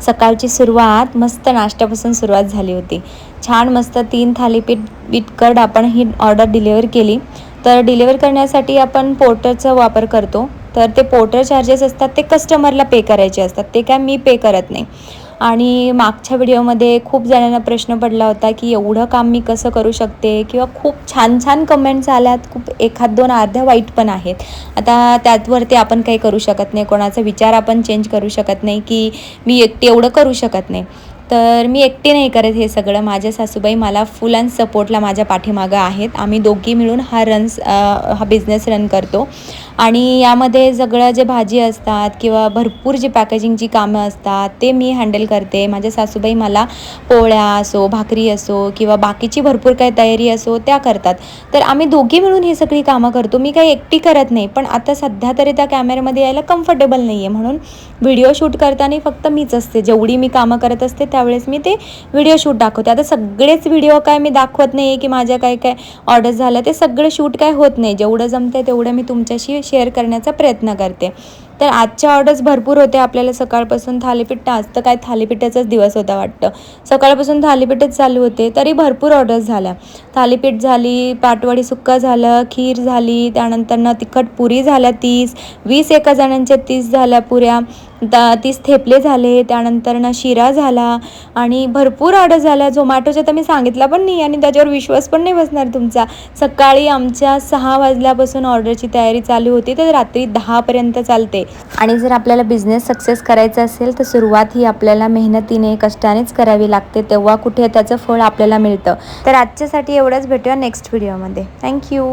सकाळची सुरुवात मस्त नाश्त्यापासून सुरुवात झाली होती. छान मस्त 3 थालीपीठ विथ कर्ड आपण ही ऑर्डर डिलिव्हर केली. तर डिलिव्हर करण्यासाठी आपण पोर्टरचा वापर करतो. तर ते पोर्टर चार्जेस असतात ते कस्टमरला पे करायचे असतात, ते काय मी पे करत नाही. आणि मागच्या व्हिडिओमध्ये खूप जणांना प्रश्न पडला होता की एवढं काम मी कसं करू शकते, किंवा खूप छान छान कमेंट्स आल्यात, खूप एखाद दोन अर्ध्या वाईट पण आहेत. आता त्यावरती आपण काही करू शकत नाही, कोणाचा विचार आपण चेंज करू शकत नाही की मी एकटी एवढं करू शकत नाही. तर मी एकटी नाही करत हे सगळं, माझ्या सासूबाई मला फुल अँड सपोर्टला माझ्या पाठीमागं आहेत. आम्ही दोघी मिळून हा बिझनेस रन करतो. आणि यामध्ये सगळं जे भाजी असतात किंवा भरपूर जी पॅकेजिंगची कामं असतात ते मी हँडल करते. माझ्या सासूबाई मला पोळ्या असो, भाकरी असो किंवा बाकीची भरपूर काही तयारी असो त्या करतात. तर आम्ही दोघी मिळून ही सगळी कामं करतो. मी काही एकटी करत नाही, पण आता सध्या तरी त्या कॅमेऱ्यामध्ये यायला कम्फर्टेबल नाही आहे, म्हणून व्हिडिओ शूट करताना फक्त मीच असते. जेवढी मी कामं करत असते त्यावेळेस मी ते व्हिडिओ शूट दाखवते. आता सगळेच व्हिडिओ काय मी दाखवत नाही की माझ्या काय काय ऑर्डर झालं ते सगळं शूट काय होत नाही. जेवढं जमते तेवढं मी तुमच्याशी शेअर करण्याचा प्रयत्न करते. तर आजच्या ऑर्डर्स भरपूर होते आपल्याला. सकाळपासून थालीपीठ, आज तर काय थालीपीठाचाच दिवस होता वाटतं. सकाळपासून थालीपीठच चालू होते, तरी भरपूर ऑर्डर्स झाल्या. थालीपीठ झाली, पाटवडी सुक्का झालं, खीर झाली, त्यानंतरनं तिखट पुरी झाल्या 30-20 एका जणांच्या 30 झाल्या पुऱ्या, 30 थेपले झाले, त्यानंतरनं शिरा झाला आणि भरपूर ऑर्डर झाल्या. झोमॅटोच्या तर मी सांगितलं पण नाही आणि त्याच्यावर विश्वास पण नाही बसणार तुमचा. सकाळी आमच्या 6 वाजल्यापासून ऑर्डरची तयारी चालू होती तर रात्री 10पर्यंत चालते. आणि जर आपल्याला बिझनेस सक्सेस करायचा असेल तर सुरुवात ही आपल्याला मेहनतीने, कष्टानेच करावी लागते, तेव्हा कुठे त्याचं फळ आपल्याला मिळतं. तर आजच्यासाठी एवढंच, भेटूया नेक्स्ट व्हिडिओमध्ये. थँक्यू.